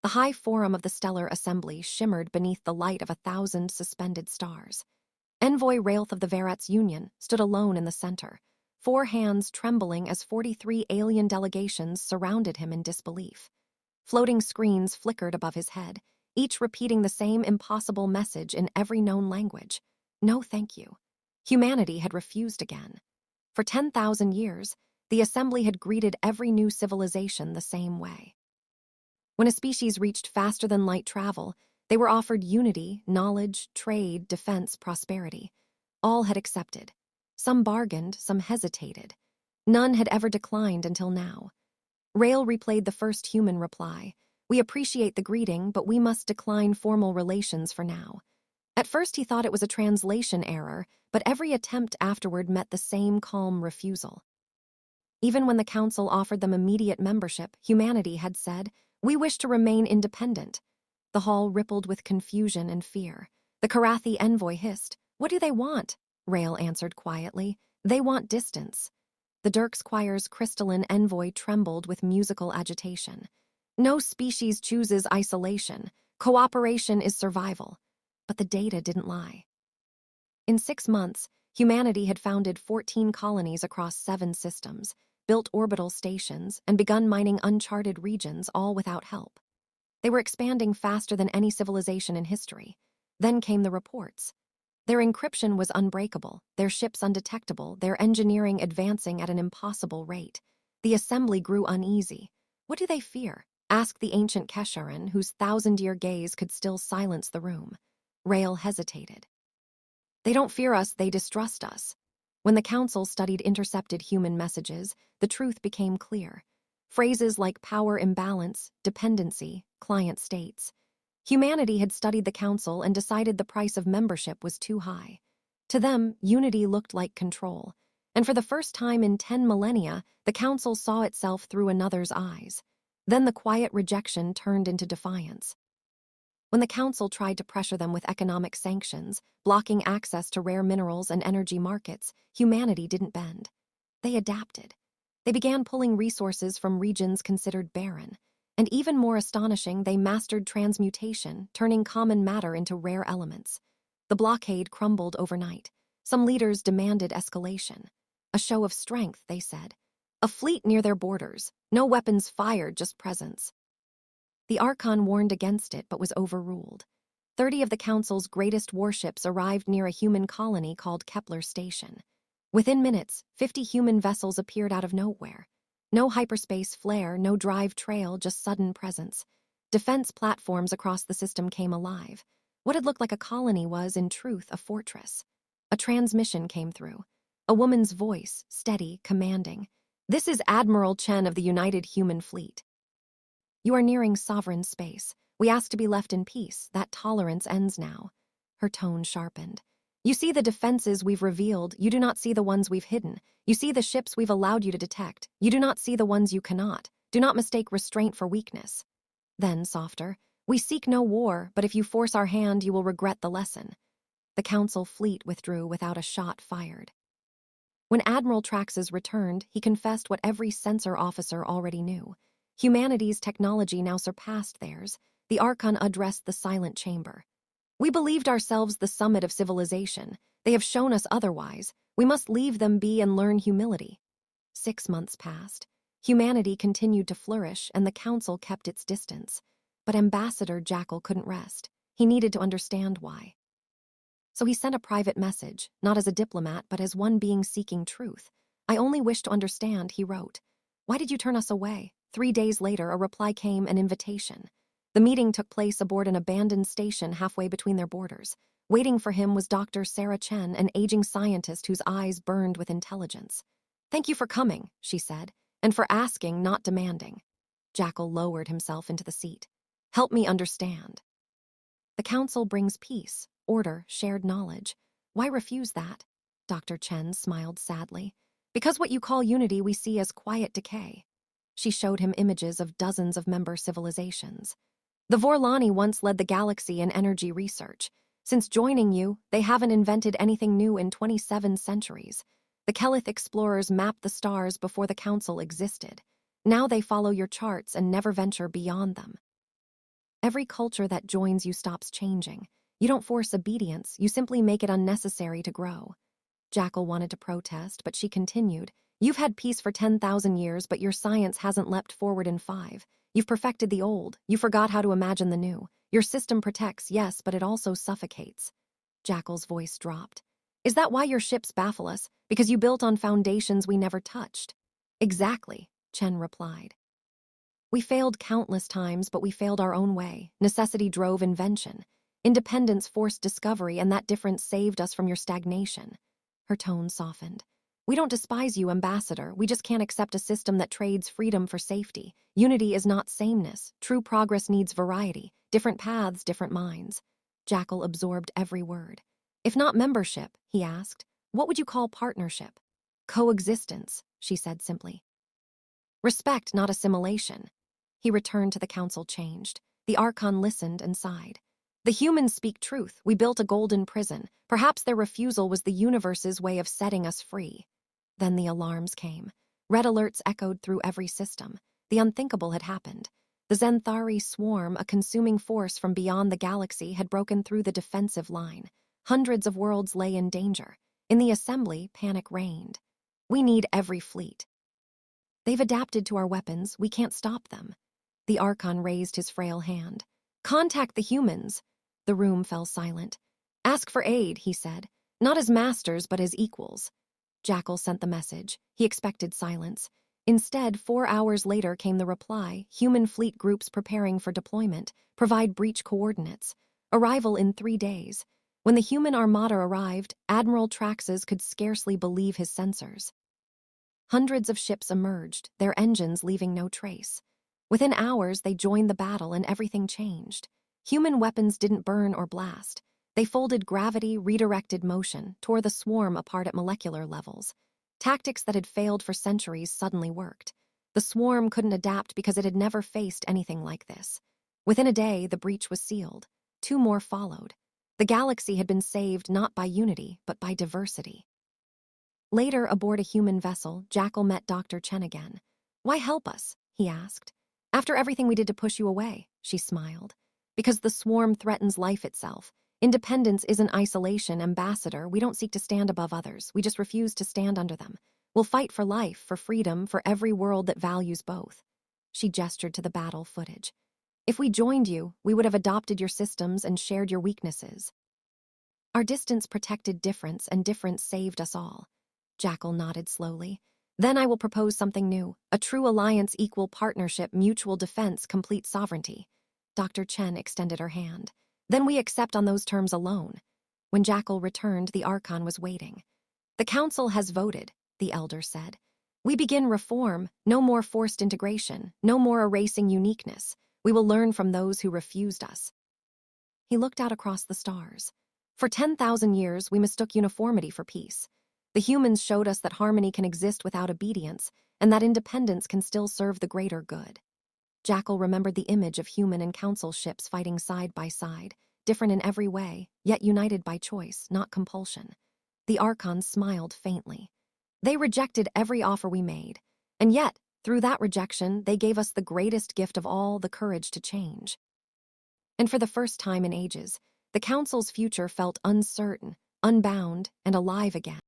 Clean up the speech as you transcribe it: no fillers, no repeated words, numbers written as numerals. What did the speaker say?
The high forum of the stellar assembly shimmered beneath the light of 1,000 suspended stars. Envoy Raelth of the Varats Union stood alone in the center, 4 hands trembling as 43 alien delegations surrounded him in disbelief. Floating screens flickered above his head, each repeating the same impossible message in every known language. No, thank you. Humanity had refused again. For 10,000 years, the assembly had greeted every new civilization the same way. When a species reached faster-than-light travel, they were offered unity, knowledge, trade, defense, prosperity. All had accepted. Some bargained, some hesitated. None had ever declined until now. Rael replayed the first human reply. We appreciate the greeting, but we must decline formal relations for now. At first he thought it was a translation error, but every attempt afterward met the same calm refusal. Even when the council offered them immediate membership, humanity had said, "We wish to remain independent." The hall rippled with confusion and fear. The Karathi envoy hissed, "What do they want?" Rael answered quietly, "They want distance." The Dirk's choir's crystalline envoy trembled with musical agitation. "No species chooses isolation. Cooperation is survival." But the data didn't lie. In 6 months, humanity had founded 14 colonies across 7 systems, built orbital stations, and begun mining uncharted regions, all without help. They were expanding faster than any civilization in history. Then came the reports. Their encryption was unbreakable, their ships undetectable, their engineering advancing at an impossible rate. The assembly grew uneasy. What do they fear? Asked the ancient Kesharan, whose 1,000-year gaze could still silence the room. Rael hesitated. They don't fear us, they distrust us. When the council studied intercepted human messages, the truth became clear. Phrases like power imbalance, dependency, client states. Humanity had studied the council and decided the price of membership was too high. To them, unity looked like control. And for the first time in 10 millennia, the council saw itself through another's eyes. Then the quiet rejection turned into defiance. When the council tried to pressure them with economic sanctions, blocking access to rare minerals and energy markets, humanity didn't bend. They adapted. They began pulling resources from regions considered barren. And even more astonishing, they mastered transmutation, turning common matter into rare elements. The blockade crumbled overnight. Some leaders demanded escalation. A show of strength, they said. A fleet near their borders. No weapons fired, just presence. The Archon warned against it but was overruled. 30 of the Council's greatest warships arrived near a human colony called Kepler Station. Within minutes, 50 human vessels appeared out of nowhere. No hyperspace flare, no drive trail, just sudden presence. Defense platforms across the system came alive. What had looked like a colony was, in truth, a fortress. A transmission came through. A woman's voice, steady, commanding. "This is Admiral Chen of the United Human Fleet. You are nearing sovereign space. We ask to be left in peace. That tolerance ends now." Her tone sharpened. "You see the defenses we've revealed. You do not see the ones we've hidden. You see the ships we've allowed you to detect. You do not see the ones you cannot. Do not mistake restraint for weakness." Then, softer, "We seek no war, but if you force our hand, you will regret the lesson." The Council fleet withdrew without a shot fired. When Admiral Traxas returned, he confessed what every censor officer already knew. Humanity's technology now surpassed theirs. The Archon addressed the silent chamber. "We believed ourselves the summit of civilization. They have shown us otherwise. We must leave them be and learn humility." 6 months passed. Humanity continued to flourish, and the Council kept its distance. But Ambassador Jackal couldn't rest. He needed to understand why. So he sent a private message, not as a diplomat, but as one being seeking truth. "I only wish to understand," he wrote. "Why did you turn us away?" 3 days later, a reply came, an invitation. The meeting took place aboard an abandoned station halfway between their borders. Waiting for him was Dr. Sarah Chen, an aging scientist whose eyes burned with intelligence. "Thank you for coming," she said, "and for asking, not demanding." Jackal lowered himself into the seat. "Help me understand." The Council brings peace, order, shared knowledge. Why refuse that? Dr. Chen smiled sadly. "Because what you call unity we see as quiet decay." She showed him images of dozens of member civilizations. "The Vorlani once led the galaxy in energy research. Since joining you, they haven't invented anything new in 27 centuries. The Kelith explorers mapped the stars before the Council existed. Now they follow your charts and never venture beyond them." Every culture that joins you stops changing. You don't force obedience, you simply make it unnecessary to grow. Jackal wanted to protest, but she continued. You've had peace for 10,000 years, but your science hasn't leapt forward in 5. You've perfected the old. You forgot how to imagine the new. Your system protects, yes, but it also suffocates. Jackal's voice dropped. Is that why your ships baffle us? Because you built on foundations we never touched? Exactly, Chen replied. We failed countless times, but we failed our own way. Necessity drove invention. Independence forced discovery, and that difference saved us from your stagnation. Her tone softened. We don't despise you, Ambassador. We just can't accept a system that trades freedom for safety. Unity is not sameness. True progress needs variety. Different paths, different minds. Jackal absorbed every word. If not membership, he asked, what would you call partnership? Coexistence, she said simply. Respect, not assimilation. He returned to the council changed. The Archon listened and sighed. The humans speak truth. We built a golden prison. Perhaps their refusal was the universe's way of setting us free. Then the alarms came. Red alerts echoed through every system. The unthinkable had happened. The Zenthari swarm, a consuming force from beyond the galaxy, had broken through the defensive line. Hundreds of worlds lay in danger. In the assembly, panic reigned. We need every fleet. They've adapted to our weapons. We can't stop them. The Archon raised his frail hand. Contact the humans. The room fell silent. Ask for aid, he said. Not as masters, but as equals. Jackal sent the message. He expected silence. Instead, 4 hours later came the reply. Human fleet groups preparing for deployment. Provide breach coordinates. Arrival in 3 days. When the human armada arrived, Admiral Traxxas could scarcely believe his sensors. Hundreds of ships emerged, their engines leaving no trace. Within hours, they joined the battle and everything changed. Human weapons didn't burn or blast. They folded gravity, redirected motion, tore the swarm apart at molecular levels. Tactics that had failed for centuries suddenly worked. The swarm couldn't adapt because it had never faced anything like this. Within a day, the breach was sealed. 2 more followed. The galaxy had been saved not by unity, but by diversity. Later, aboard a human vessel, Jackal met Dr. Chen again. Why help us? He asked. After everything we did to push you away, she smiled. Because the swarm threatens life itself. Independence isn't isolation, Ambassador. We don't seek to stand above others. We just refuse to stand under them. We'll fight for life, for freedom, for every world that values both. She gestured to the battle footage. If we joined you, we would have adopted your systems and shared your weaknesses. Our distance protected difference, and difference saved us all. Jackal nodded slowly. Then I will propose something new. A true alliance, equal partnership, mutual defense, complete sovereignty. Dr. Chen extended her hand. Then we accept on those terms alone. When Jackal returned, the Archon was waiting. The council has voted, the elder said. We begin reform, no more forced integration, no more erasing uniqueness. We will learn from those who refused us. He looked out across the stars. For 10,000 years, we mistook uniformity for peace. The humans showed us that harmony can exist without obedience, and that independence can still serve the greater good. Jackal remembered the image of human and council ships fighting side by side, different in every way, yet united by choice, not compulsion. The Archon smiled faintly. They rejected every offer we made, and yet, through that rejection, they gave us the greatest gift of all, the courage to change. And for the first time in ages, the council's future felt uncertain, unbound, and alive again.